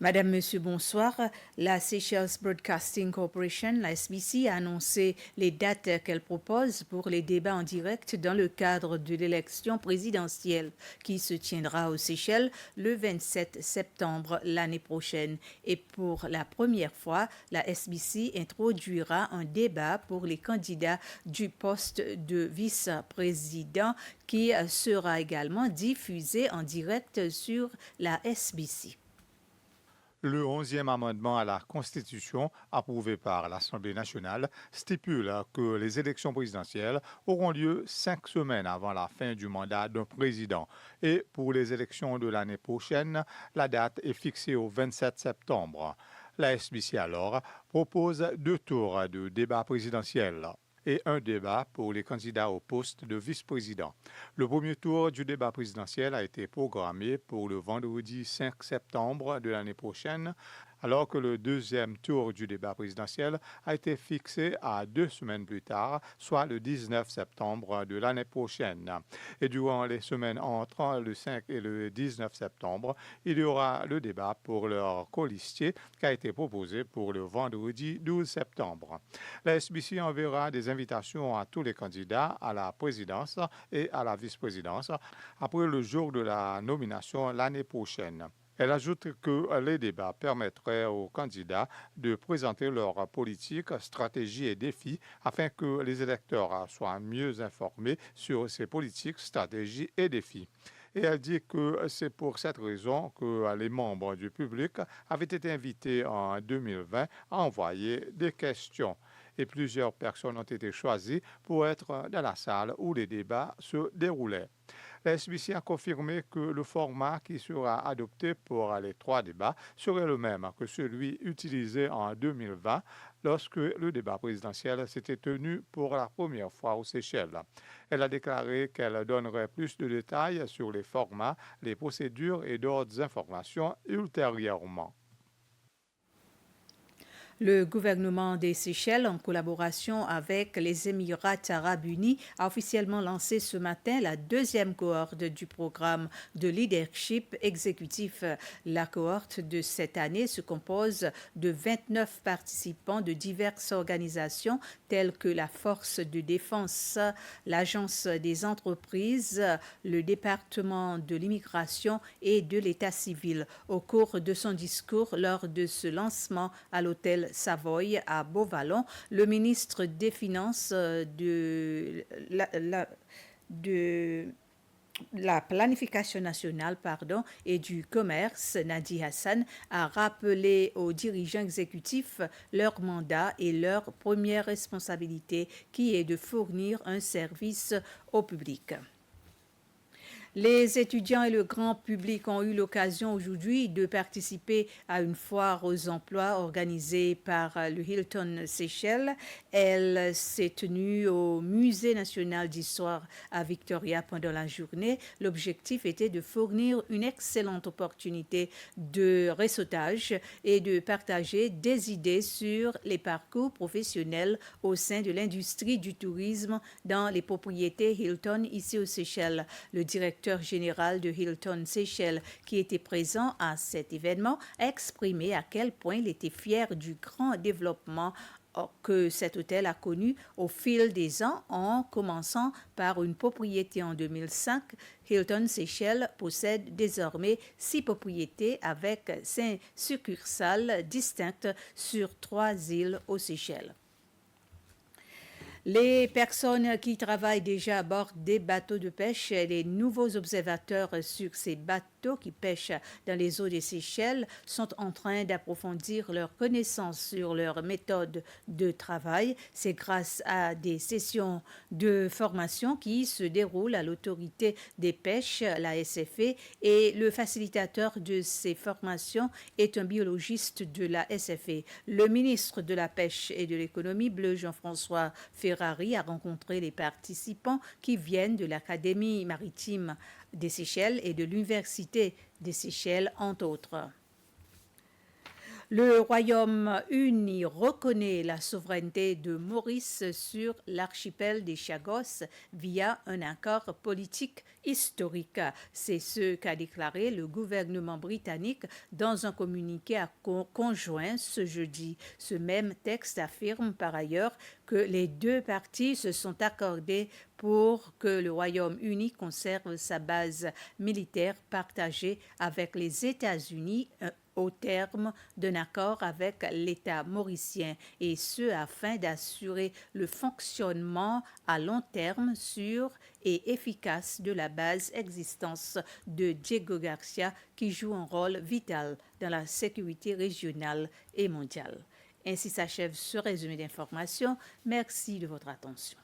Madame, Monsieur, bonsoir. La Seychelles Broadcasting Corporation, la SBC, a annoncé les dates qu'elle propose pour les débats en direct dans le cadre de l'élection présidentielle qui se tiendra aux Seychelles le 27 septembre l'année prochaine. Et pour la première fois, la SBC introduira un débat pour les candidats du poste de vice-président qui sera également diffusé en direct sur la SBC. Le 11e amendement à la Constitution, approuvé par l'Assemblée nationale, stipule que les élections présidentielles auront lieu 5 semaines avant la fin du mandat d'un président. Et pour les élections de l'année prochaine, la date est fixée au 27 septembre. La SBC alors propose 2 tours de débat présidentiel et un débat pour les candidats au poste de vice-président. Le premier tour du débat présidentiel a été programmé pour le vendredi 5 septembre de l'année prochaine, alors que le deuxième tour du débat présidentiel a été fixé à 2 semaines plus tard, soit le 19 septembre de l'année prochaine. Et durant les semaines entre le 5 et le 19 septembre, il y aura le débat pour leur colistier qui a été proposé pour le vendredi 12 septembre. La SBC enverra des invitations à tous les candidats à la présidence et à la vice-présidence après le jour de la nomination l'année prochaine. Elle ajoute que les débats permettraient aux candidats de présenter leur politique, stratégie et défis afin que les électeurs soient mieux informés sur ces politiques, stratégies et défis. Et elle dit que c'est pour cette raison que les membres du public avaient été invités en 2020 à envoyer des questions. Et plusieurs personnes ont été choisies pour être dans la salle où les débats se déroulaient. La SBC a confirmé que le format qui sera adopté pour les 3 débats serait le même que celui utilisé en 2020 lorsque le débat présidentiel s'était tenu pour la première fois aux Seychelles. Elle a déclaré qu'elle donnerait plus de détails sur les formats, les procédures et d'autres informations ultérieurement. Le gouvernement des Seychelles, en collaboration avec les Émirats arabes unis, a officiellement lancé ce matin la deuxième cohorte du programme de leadership exécutif. La cohorte de cette année se compose de 29 participants de diverses organisations telles que la Force de défense, l'Agence des entreprises, le département de l'immigration et de l'État civil. Au cours de son discours lors de ce lancement à l'hôtel Savoy à Beauvallon, le ministre des Finances de la planification nationale et du commerce, Nadi Hassan, a rappelé aux dirigeants exécutifs leur mandat et leur première responsabilité qui est de fournir un service au public. Les étudiants et le grand public ont eu l'occasion aujourd'hui de participer à une foire aux emplois organisée par le Hilton Seychelles. Elle s'est tenue au Musée national d'histoire à Victoria pendant la journée. L'objectif était de fournir une excellente opportunité de réseautage et de partager des idées sur les parcours professionnels au sein de l'industrie du tourisme dans les propriétés Hilton ici aux Seychelles. Le directeur général de Hilton Seychelles, qui était présent à cet événement, a exprimé à quel point il était fier du grand développement que cet hôtel a connu au fil des ans, en commençant par une propriété en 2005. Hilton Seychelles possède désormais 6 propriétés avec 5 succursales distinctes sur 3 îles aux Seychelles. Les personnes qui travaillent déjà à bord des bateaux de pêche, les nouveaux observateurs sur ces bateaux qui pêchent dans les eaux des Seychelles sont en train d'approfondir leurs connaissances sur leurs méthodes de travail. C'est grâce à des sessions de formation qui se déroulent à l'autorité des pêches, la SFE, et le facilitateur de ces formations est un biologiste de la SFE. Le ministre de la Pêche et de l'Économie, Bleu Jean-François Ferrari, a rencontré les participants qui viennent de l'Académie maritime des Seychelles et de l'Université des Seychelles, entre autres. Le Royaume-Uni reconnaît la souveraineté de Maurice sur l'archipel des Chagos via un accord politique historique. C'est ce qu'a déclaré le gouvernement britannique dans un communiqué conjoint ce jeudi. Ce même texte affirme par ailleurs que les deux parties se sont accordées pour que le Royaume-Uni conserve sa base militaire partagée avec les États-Unis au terme d'un accord avec l'État mauricien, et ce afin d'assurer le fonctionnement à long terme sûr et efficace de la base existence de Diego Garcia qui joue un rôle vital dans la sécurité régionale et mondiale. Ainsi s'achève ce résumé d'informations. Merci de votre attention.